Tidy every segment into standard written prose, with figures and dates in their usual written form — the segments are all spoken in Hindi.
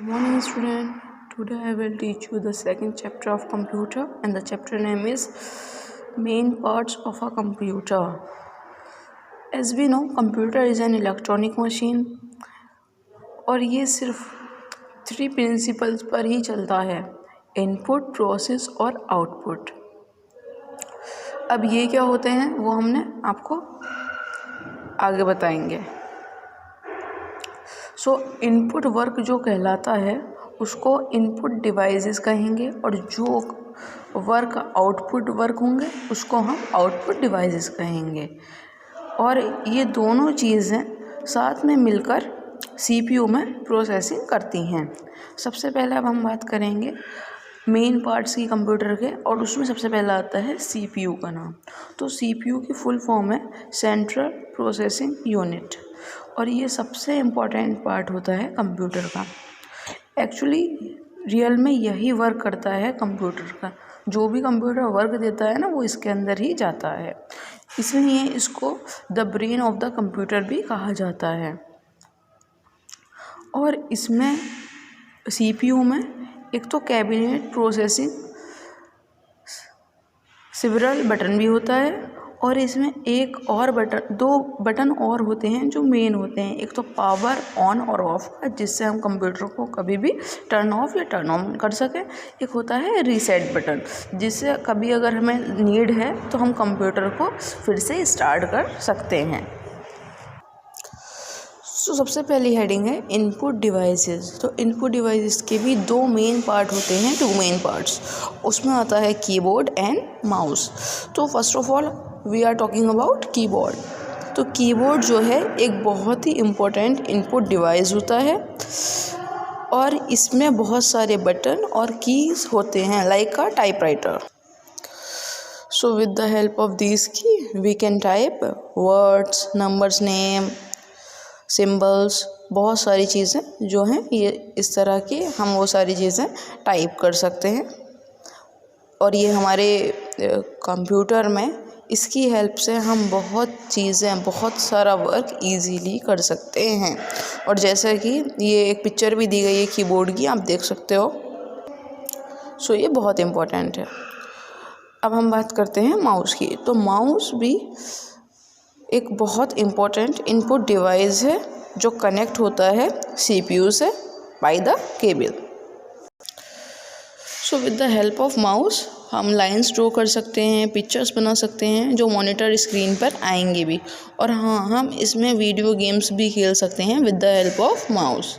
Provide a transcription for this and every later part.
Morning student. Today I will teach you the second chapter of computer and the chapter name is main parts of a computer. As we know, computer is an electronic machine और ये सिर्फ 3 प्रिंसिपल्स पर ही चलता है, इनपुट, प्रोसेस और आउटपुट। अब ये क्या होते हैं वो हमने आपको आगे बताएंगे। इनपुट वर्क जो कहलाता है उसको इनपुट डिवाइसेस कहेंगे और जो वर्क आउटपुट वर्क होंगे उसको हम आउटपुट डिवाइसेस कहेंगे। और ये दोनों चीज़ें साथ में मिलकर सीपीयू में प्रोसेसिंग करती हैं। सबसे पहले अब हम बात करेंगे मेन पार्ट्स की कंप्यूटर के, और उसमें सबसे पहला आता है सीपीयू का नाम। तो सीपीयू की फुल फॉर्म है सेंट्रल प्रोसेसिंग यूनिट, और ये सबसे इम्पॉर्टेंट पार्ट होता है कंप्यूटर का। एक्चुअली रियल में यही वर्क करता है कंप्यूटर का, जो भी कंप्यूटर वर्क देता है ना वो इसके अंदर ही जाता है, इसलिए इसको the brain of the computer भी कहा जाता है। और इसमें सीपीयू में एक तो कैबिनेट प्रोसेसिंग सिवरल बटन भी होता है, और इसमें एक और दो बटन और होते हैं जो मेन होते हैं। एक तो पावर ऑन और ऑफ का, जिससे हम कंप्यूटर को कभी भी टर्न ऑफ या टर्न ऑन कर सकें। एक होता है रीसेट बटन, जिससे कभी अगर हमें नीड है तो हम कंप्यूटर को फिर से स्टार्ट कर सकते हैं। सबसे पहली हेडिंग है इनपुट डिवाइसेस। तो इनपुट डिवाइसेस के भी 2 मेन पार्ट होते हैं, 2 मेन पार्ट्स। उसमें आता है कीबोर्ड एंड माउस। तो first of all we are talking about keyboard. तो कीबोर्ड जो है एक बहुत ही इम्पोर्टेंट इनपुट डिवाइस होता है, और इसमें बहुत सारे बटन और कीज होते हैं like a typewriter. So with the help of this key we can type words, numbers, name, symbols, बहुत सारी चीज़ें जो हैं ये इस तरह की हम वो सारी चीज़ें टाइप कर सकते हैं। और ये हमारे कंप्यूटर में इसकी हेल्प से हम बहुत चीज़ें, बहुत सारा वर्क इजीली कर सकते हैं। और जैसे कि ये एक पिक्चर भी दी गई है कीबोर्ड की, आप देख सकते हो। ये बहुत इम्पोर्टेंट है। अब हम बात करते हैं माउस की। तो माउस भी एक बहुत इम्पोर्टेंट इनपुट डिवाइस है जो कनेक्ट होता है सीपीयू से by the cable. With the help of mouse हम लाइन्स ड्रॉ कर सकते हैं, पिक्चर्स बना सकते हैं जो मॉनिटर स्क्रीन पर आएंगे भी। और हाँ, हम इसमें वीडियो गेम्स भी खेल सकते हैं with the help of mouse.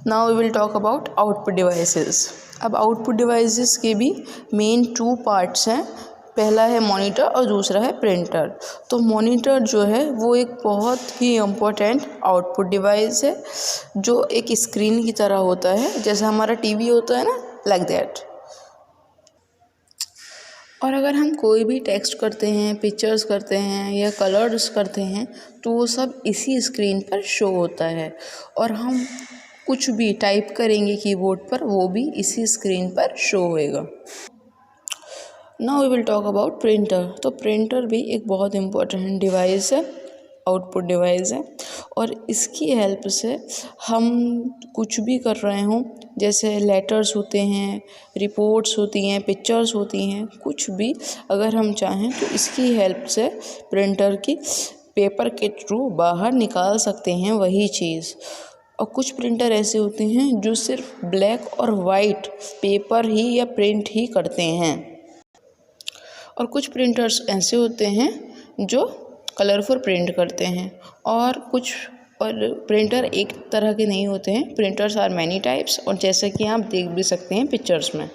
Now we will talk about output devices. अब आउटपुट डिवाइसेस के भी मेन 2 पार्ट्स हैं। पहला है मॉनिटर और दूसरा है प्रिंटर। तो मॉनिटर जो है वो एक बहुत ही इम्पोर्टेंट आउटपुट डिवाइस है, जो एक स्क्रीन की तरह होता है, जैसा हमारा टीवी होता है ना, लाइक दैट। और अगर हम कोई भी टेक्स्ट करते हैं, पिक्चर्स करते हैं या कलर्स करते हैं तो वो सब इसी स्क्रीन पर शो होता है। और हम कुछ भी टाइप करेंगे कीबोर्ड पर वो भी इसी स्क्रीन पर शो होएगा। Now we will talk about printer. तो प्रिंटर भी एक बहुत इम्पोर्टेंट डिवाइस है, आउटपुट डिवाइस है, और इसकी हेल्प से हम कुछ भी कर रहे हों, जैसे लेटर्स होते हैं, रिपोर्ट्स होती हैं, पिक्चर्स होती हैं, कुछ भी अगर हम चाहें तो इसकी हेल्प से प्रिंटर की पेपर के थ्रू बाहर निकाल सकते हैं वही चीज़। और कुछ प्रिंटर ऐसे होते हैं जो सिर्फ ब्लैक और वाइट पेपर ही या प्रिंट ही करते हैं, और कुछ प्रिंटर्स ऐसे होते हैं जो कलरफुल प्रिंट करते हैं। और प्रिंटर एक तरह के नहीं होते हैं, प्रिंटर्स आर मैनी टाइप्स, और जैसे कि आप देख भी सकते हैं पिक्चर्स में।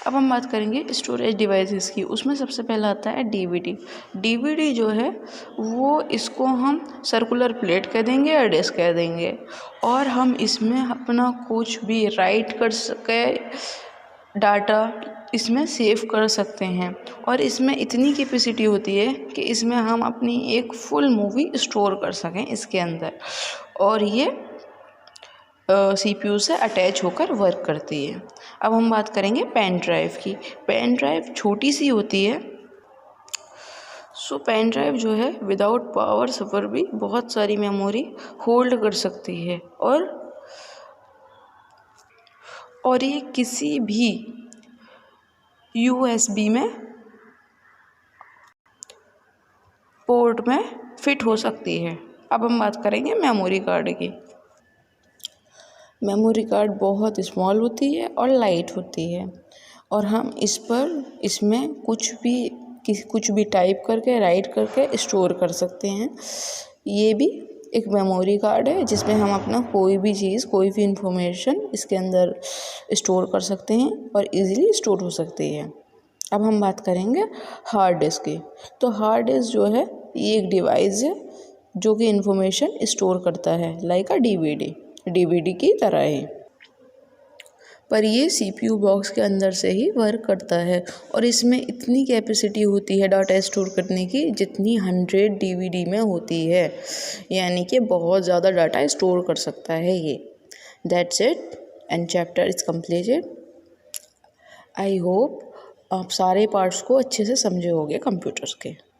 अब हम बात करेंगे स्टोरेज डिवाइसेस की। उसमें सबसे पहला आता है डीवीडी। डीवीडी जो है वो इसको हम सर्कुलर प्लेट कह देंगे या डिस्क कह देंगे, और हम इसमें अपना कुछ भी राइट कर सके डाटा इसमें सेव कर सकते हैं। और इसमें इतनी कैपेसिटी होती है कि इसमें हम अपनी एक फुल मूवी स्टोर कर सकें इसके अंदर, और ये सीपीयू से अटैच होकर वर्क करती है। अब हम बात करेंगे पेन ड्राइव की। पेन ड्राइव छोटी सी होती है सो पेन ड्राइव जो है विदाउट पावर सफ़र भी बहुत सारी मेमोरी होल्ड कर सकती है और ये किसी भी USB में पोर्ट में फिट हो सकती है। अब हम बात करेंगे मेमोरी कार्ड की। मेमोरी कार्ड बहुत स्मॉल होती है और लाइट होती है और हम इसमें कुछ भी टाइप करके राइट करके स्टोर कर सकते हैं। ये भी एक मेमोरी कार्ड है जिसमें हम अपना कोई भी चीज़, कोई भी इंफॉर्मेशन इसके अंदर स्टोर कर सकते हैं और इजीली स्टोर हो सकती है। अब हम बात करेंगे हार्ड डिस्क की। तो हार्ड डिस्क जो है ये एक डिवाइस है जो कि इंफॉर्मेशन स्टोर करता है, लाइक अ DVD की तरह ही, पर ये CPU बॉक्स के अंदर से ही वर्क करता है और इसमें इतनी कैपेसिटी होती है डाटा स्टोर करने की जितनी 100 DVD में होती है, यानी कि बहुत ज़्यादा डाटा स्टोर कर सकता है ये। That's it and chapter is completed. I hope आप सारे पार्ट्स को अच्छे से समझे होंगे कंप्यूटर्स के।